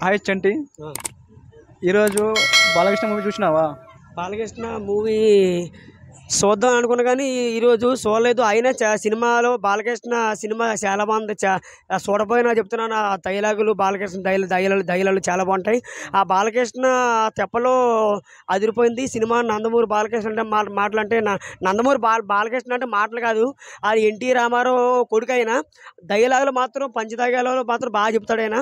Hi చంటి, ఆ! ఈరోజు Balakrishna movie చూసినావా? బాలకృష్ణ మూవీ చూద్దాం అనుకున్నా కానీ ఈరోజు చూడలేదు. అయినా సినిమాలో బాలకృష్ణ సినిమా చాలా బాగుంది. చూడపోయినా చెప్తున్నాను. ఆ డైలాగులు బాలకృష్ణ డైలాగులు చాలా బాగుంటాయి. ఆ బాలకృష్ణ తెప్పలో అదిరిపోయింది సినిమా. నందమూరి బాలకృష్ణ అంటే మాటలు అంటే నందమూరి బాలకృష్ణ అంటే మాటలు కాదు. అది ఎన్టీ రామారావు కొడుకైనా డైలాగులు మాత్రం పంచ డైలాగులు మాత్రం బాగా చెప్తాడు ఆయన.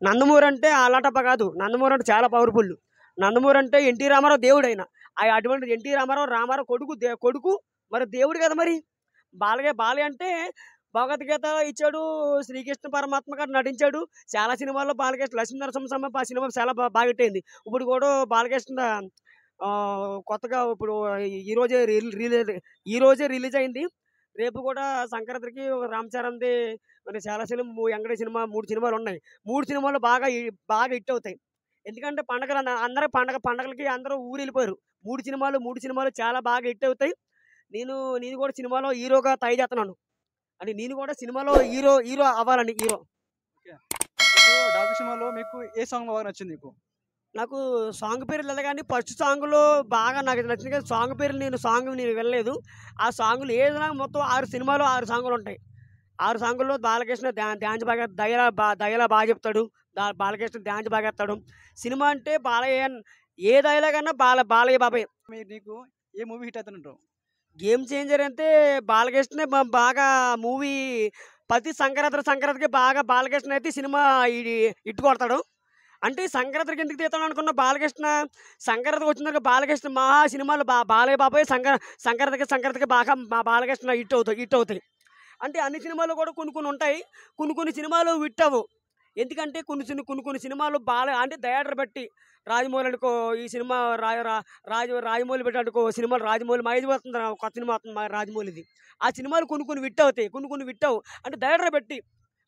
నందమూరి అంటే అలాటప్ప కాదు. నందమూరి అంటే చాలా పవర్ఫుల్. నందమూరి అంటే ఎన్టీ రామారావు దేవుడు ఆయన. అటువంటి ఎన్టీ రామారావు కొడుకు మరి దేవుడు కదా. మరి బాలయ్య అంటే భగవద్గీత ఇచ్చాడు. శ్రీకృష్ణ పరమాత్మ గారు నటించాడు చాలా సినిమాల్లో. బాలకృష్ణ లక్ష్మీ నరసింహ ఆ సినిమా చాలా బాగా హిట్టయింది. ఇప్పుడు కూడా బాలకృష్ణ కొత్తగా ఇప్పుడు ఈ రోజే రిలీజ్ అయింది. రేపు కూడా సంక్రాంతికి రామ్ చరణ్ది మరి చాలా సినిమా వెంకటేష్ సినిమా 3 సినిమాలు ఉన్నాయి. 3 సినిమాలు బాగా హిట్ అవుతాయి. ఎందుకంటే అందరూ పండగలకి అందరూ ఊరు వెళ్ళిపోయారు. 3 సినిమాలు చాలా బాగా హిట్ అవుతాయి. నేను కూడా సినిమాలో హీరోగా ట్రై చేస్తున్నాను. అంటే నేను కూడా సినిమాలో హీరో అవ్వాలని హీరో. ఓకే. ఇప్పుడు డాబీ సినిమాలో మీకు ఏ సాంగ్ బాగా నచ్చింది నీకు? నాకు సాంగ్ పేర్లు తెలీదు కానీ ఫస్ట్ సాంగ్లో బాగా నాకు నచ్చింది. కానీ సాంగ్ పేర్లు నేను వినలేదు. ఆ సాంగ్లు ఏదైనా మొత్తం 6 సినిమాలు 6 సాంగులు ఉంటాయి. 6 సాంగుల్లో బాలకృష్ణ డాన్స్ బాగా దయలా బాగా చెప్తాడు. బాలకృష్ణ డాన్స్ బాగా వేస్తాడు. సినిమా అంటే బాలయ్య ఏ డైలాగ్ అన్నా బాలయ్య బాబాయ్. నీకు ఏ మూవీ హిట్ అవుతుంటావు? గేమ్ చేంజర్ అంటే బాలకృష్ణ బాగా మూవీ ప్రతి సంక్రాంతికి బాగా బాలకృష్ణ అయితే సినిమా ఇట్టు కొడతాడు. అంటే సంక్రాంతికి ఎందుకు తీస్తాడు అనుకున్న బాలకృష్ణ సంక్రాంతికి వచ్చిన బాలకృష్ణ మహా సినిమాలు బాలయ్య బాబాయ్ సంక్రాంతికి బాగా బాలకృష్ణ హిట్ అవుతాయి. అంటే అన్ని సినిమాలు కూడా కొన్ని ఉంటాయి. కొన్ని సినిమాలు హిట్ అవ్వవు. ఎందుకంటే కొన్ని సినిమాలు అంటే థియేటర్ బట్టి రాజమౌళి అనుకో ఈ సినిమా రాజమౌళి పెట్టి అనుకో సినిమాలు రాజమౌళి మైది వస్తుంది. కొత్త సినిమా వస్తుంది రాజమౌళిది. ఆ సినిమాలు కొన్ని హిట్ అవుతాయి. కొన్ని హిట్ అవ్వు. అంటే థియేటర్ బట్టి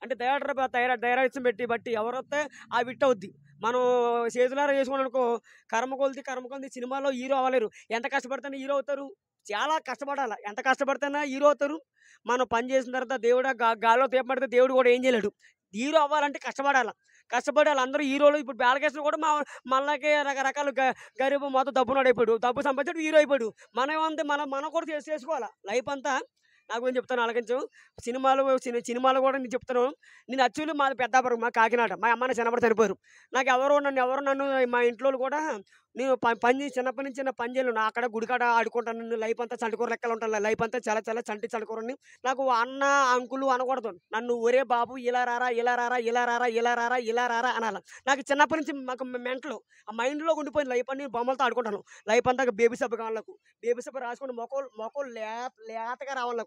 అంటే డైరెక్షన్ బట్టి ఎవరైతే ఆ హిట్ అవుద్ది. మనం చేతులారా చేసుకోవాలనుకో కర్మ కొలిది సినిమాలో హీరో అవ్వలేరు. ఎంత కష్టపడితేనే హీరో అవుతారు? చాలా కష్టపడాలి. ఎంత కష్టపడితేనే హీరో అవుతారు. మనం పని చేసిన తర్వాత దేవుడు గాల్లో దీపం దేవుడు కూడా ఏం చేయలేడు. హీరో అవ్వాలంటే కష్టపడాలి అందరూ హీరోలు. ఇప్పుడు బాలకృష్ణ కూడా మళ్ళాకి రకరకాల గరీబ్ మొత్తం డబ్బున్నాడు అయిపోయాడు. డబ్బు సంపాదించాడు హీరో అయిపోయాడు. మనం ఏమంటే మనం కూడా చేసుకోవాలా లైఫ్ అంతా. నాకు ఏం చెప్తాను ఆలకించు. సినిమాలు కూడా నేను చెప్తాను. నేను యాక్చువల్లీ మాది పెద్దాపురం, మా కాకినాడ. మా అమ్మ చిన్నప్పుడు చనిపోయారు. నన్ను మా ఇంట్లో కూడా నేను చిన్నప్పటి నుంచి నా పని చేయలేను. అక్కడ గుడికాడ ఆడుకుంటాను. నేను లైఫ్ అంతా చంటికూర లెక్కలు ఉంటాను. లైఫ్ అంతా చాలా చాలా చంటికూరని. నాకు అన్న అంకులు అనకూడదు. నన్ను ఒరే బాబు ఇలా రారా అనాలి. నాకు చిన్నప్పటి నుంచి మాకు మెంటలు ఆ మైండ్లో ఉండిపోయింది. లైఫ్ అని బొమ్మలతో ఆడుకుంటాను. లైఫ్ అంతా బేబీ సబ్బు కావాలకు బేబీ సబ్బు రాసుకుని మొక్కలు లేతగా రావాలా.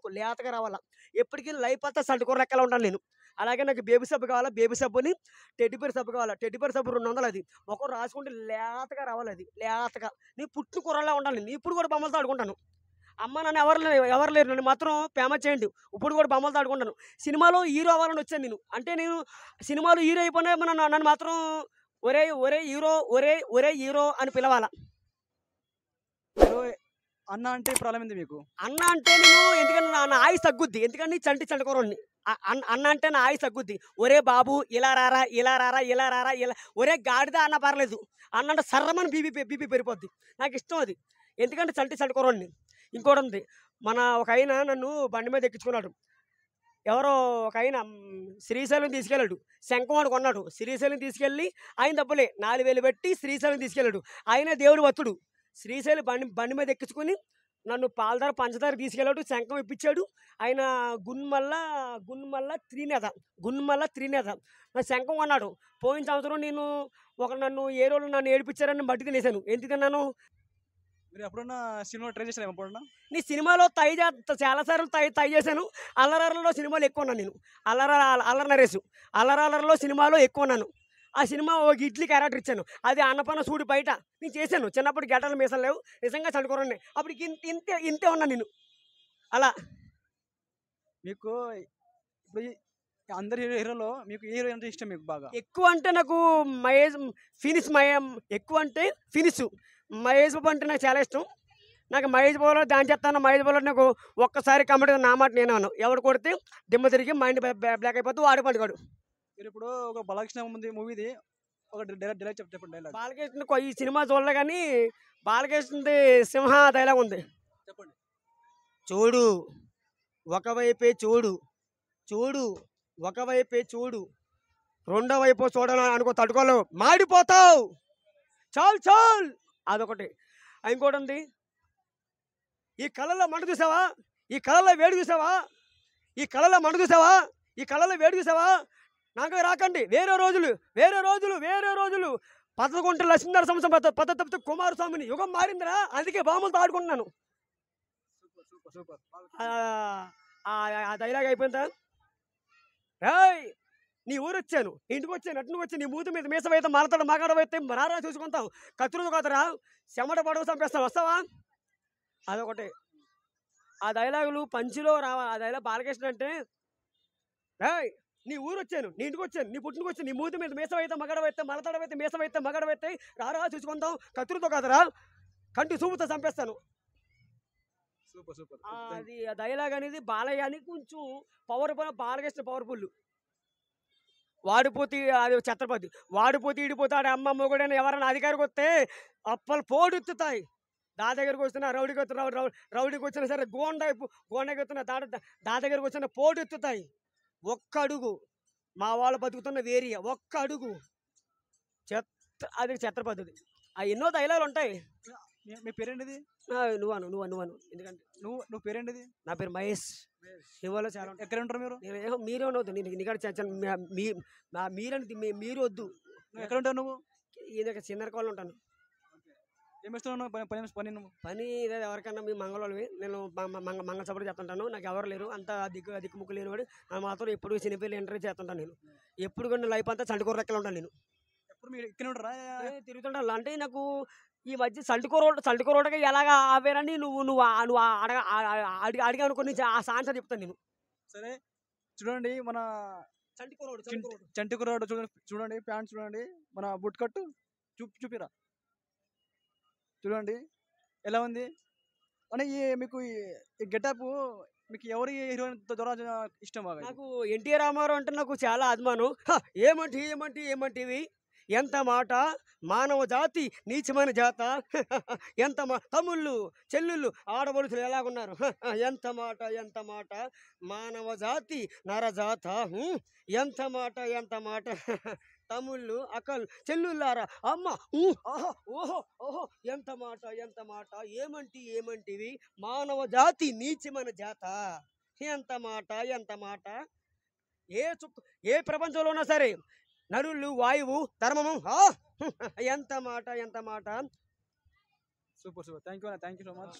ఎప్పటికీ లైఫ్ అంతా చంటికూర లెక్కలు ఉంటాను నేను. అలాగే నాకు బేబీ సబ్బు కావాలా. బేబీ సబ్బుని టెడ్డీబేర్ సబ్బు కావాలా. టెడ్డీబేర్ సబ్బు 200 అది. మొక్కలు రాసుకుంటే లేతగా రావాలి. అది లేతగా నీ పుట్టు కూరలా ఉండాలి. నేను ఇప్పుడు కూడా బొమ్మలతో ఆడుకుంటాను. అమ్మ నన్ను ఎవరు లేరు. నన్ను మాత్రం ఫేమస్ చేయండి. ఇప్పుడు కూడా బొమ్మలతో ఆడుకుంటాను. సినిమాలో హీరో అవ్వాలని వచ్చాను నేను. అంటే నేను సినిమాలో హీరో అయిపోయినా నన్ను మాత్రం ఒరే హీరో అని పిలవాలా. మీరు అన్న అంటే ప్రాబ్లం ఏంది మీకు? అన్న అంటే నేను ఎందుకంటే నా ఆయుష్ తగ్గుద్ది. ఎందుకంటే చంటికూరని అన్న అంటే నా ఆయుష్ తగ్గుద్ది. ఒరే బాబు ఇలా రారా ఒరే గాడిద అన్న పర్లేదు. అన్న అంటే సర్రమని బీపీ పెరిగిపోద్ది. నాకు ఇష్టం అది. ఎందుకంటే చంటికూరని. ఇంకోటి ఉంది. ఒక ఆయన నన్ను బండి మీద ఎక్కించుకున్నాడు. ఎవరో ఒక ఆయన శ్రీశైలం తీసుకెళ్ళాడు. శంఖవాడు కొన్నాడు. శ్రీశైలం తీసుకెళ్ళి ఆయన డబ్బులే 4,000 పెట్టి శ్రీశైలం తీసుకెళ్ళాడు. ఆయనే దేవుడు భక్తుడు. శ్రీశైలం బండి మీద ఎక్కించుకొని నన్ను పాలధార పంచదార తీసుకెళ్ళాడు. శంఖం ఇప్పించాడు. ఆయన గున్మల్ల త్రినేత నా శంఖం కొన్నాడు. పోయిన సంవత్సరం నన్ను ఏ రోజు నన్ను ఏడిపించారని మట్టి తినేసాను. ఎందుకు తిన్నాను? మీరు ఎప్పుడన్నా సినిమా ట్రై చేశారా? ఎప్పుడన్నా నీ సినిమాలో చాలాసార్లు ట్రై చేశాను. అల్లరలో సినిమాలు ఎక్కువ ఉన్నాను నేను. అల్లరి నరేసు అల్లరలో సినిమాలో ఎక్కువ ఉన్నాను. ఆ సినిమా ఒక ఇడ్లీ క్యారెక్టర్ ఇచ్చాను. అది అన్నపన్న సూడి బయట నేను చేశాను. చిన్నప్పుడు గడ్డలు మీసాలు లేవు. నిజంగా చండుకోరండి. అప్పుడు ఇంతే ఉన్నాను నేను. అలా మీకు ఇప్పుడు అందరి హీరోలో మీకు ఏ హీరో అంటే ఇష్టం మీకు బాగా? ఎక్కువ అంటే నాకు ఎక్కువ అంటే ఫినిష్ మహేష్ బాబు అంటే నాకు చాలా ఇష్టం. నాకు మహేష్ బాబులో డాన్స్ చేస్తాను. మహేష్ బాబులో నాకు ఒక్కసారి కమెడీ నా మాట నేను అన్నాను. ఎవడు కొడితే దిమ్మ తిరిగి మైండ్ బ్లాక్ అయిపోతూ వాడి పండుగాడు. మీరు ఇప్పుడు ఒక బాలకృష్ణ మూవీది ఒక డైలాగ్ చెప్పండి డైలాగ్ బాలకృష్ణ ఈ సినిమా చూడలే కానీ బాలకృష్ణది సింహ డైలాగ్ ఉంది. చెప్పండి. చూడు ఒకవైపే చూడు, చూడు ఒకవైపే చూడు, రెండో వైపు చూడాలని అనుకో, తట్టుకోలేవు, మాడిపోతావు, చాలు చాలు. అదొకటి. ఇంకోటి ఉంది, ఈ కళలో మంట చూసావా, ఈ కళలో వేడి చూసావా, ఈ కళలో మంట చూసావా, ఈ కళలో వేడి చూసావా, నాకు రాకండి, వేరే రోజులు వేరే రోజులు వేరే రోజులు. 11 లక్ష్మీనరసింహ సంవత్సరం పద్ధతి తప్పితే కుమారస్వామిని యుగం మారిందిరా, అందుకే బాములతో ఆడుకుంటున్నాను. Super super. ఆ డైలాగ్ అయిపోయిందా? రాయ్ నీ ఊరు వచ్చాను, ఇంటికి వచ్చాను, అట్టుకు వచ్చి నీ మూతి మీద మీసవైతే మరతడు మగాడవైతే రారా చూసుకుంటాం, కత్తులు కాదురా చెమట పడవ చంపేస్తాం, వస్తావా? అదొకటి. ఆ డైలాగులు పంచిలో రావా. ఆ డైలాగ్ బాలకృష్ణ అంటే, రాయ్ నీ ఊరు వచ్చాను, నీ ఇంటికి వచ్చాను, నీ పుట్టినకి వచ్చి నీ మూతి మీద మీసవైతే మగడవైతే మలతడవైతే మీసవైతే మగడవైతే రారా చూసుకుందాం, కత్తులతో కాదురా కంటి చూపుతో చంపేస్తాను. Super super. అది ఆ డైలాగ్ అనేది బాలయ్యానికి కొంచెం పవర్ఫుల్, బాలకృష్ణ పవర్ఫుల్. వాడిపోతే అది ఛత్రపతి, వాడిపోతే ఈడిపోతాడు అమ్మ మొగుడని ఎవరైనా అధికారికి వస్తే అప్పలు పోడెత్తుతాయి. దా దగ్గరికి వస్తున్నా రౌడీకి వస్తున్నా, రౌడీకి వచ్చినా సరే గోండకి వస్తున్నా, దా దగ్గరికి వచ్చిన పోటెత్తుతాయి. ఒక్క అడుగు మా వాళ్ళు బతుకుతున్న వేరియా, ఒక్క అడుగు అది ఛత్రపతిది. ఎన్నో డైలాగులు ఉంటాయి. మీ పేరేంటిది? నువ్వు ఎందుకంటే నువ్వు పేరేంటిది? నా పేరు మహేష్. శివలో చాలా ఉంటాయి. ఎక్కడ ఉంటారు మీరు? మీరే ఉండవద్దు, మీరు వద్దు. ఎక్కడ ఉంటావు నువ్వు? ఈయన చిన్నరకాళ్ళు ఉంటాను. ఏం ఇస్తున్నావు పని నువ్వు? పని ఇదే, ఎవరికన్నా మీ మంగళవి నేను మంగళ సపోర్ట్ చేస్తుంటాను. నాకు ఎవరు లేరు, అంత దిక్కుముక్కు లేనివాడు. నా మాత్రం ఎప్పుడు చిన్నపిల్లలు ఇంటర్వ్యూ చేస్తుంటాను. నేను ఎప్పుడు కూడా లైఫ్ అంతా చంటికూర రెక్కలు ఉంటాను. నేను ఎప్పుడు మీరు ఇక్కడ ఉంటారా? తిరుగుతుంటాను. అంటే నాకు ఈ మధ్య చంటికూరగా ఎలాగా ఆవేరని నువ్వు అడిగా అనుకుని ఆ ఆన్సర్ చెప్తాను నేను. సరే చూడండి, మన చంటికూరోడు చూడండి, ప్యాంట్ చూడండి, మన బుట్ కట్టు చూపిరా, చూడండి ఎలా ఉంది అని. మీకు ఈ గెటప్ మీకు ఎవరి హీరోయిన్ ద్వారా ఇష్టం బాగా? నాకు ఎన్టీఆర్ రామారావు అంటే నాకు చాలా అభిమానం. ఏమంటివి ఎంత మాట, మానవ జాతి నీచమైన జాత, ఎంత తమ్ముళ్ళు చెల్లుళ్ళు ఆడబడుతులు ఎలాగున్నారు, ఎంత మాట మానవ జాతి నరజాత, ఎంత మాట తమ్ముళ్ళు అక్కలు చెల్లుళ్ళారా అమ్మ, ఓహో ఎంత మాట ఏమంటివి మానవ జాతి నీచమైన జాత, ఎంత మాట. ఏ ప్రపంచంలో ఉన్నా సరే నరుళ్ళు వాయువు ధర్మము, ఎంత మాట. Super. Thank you so much.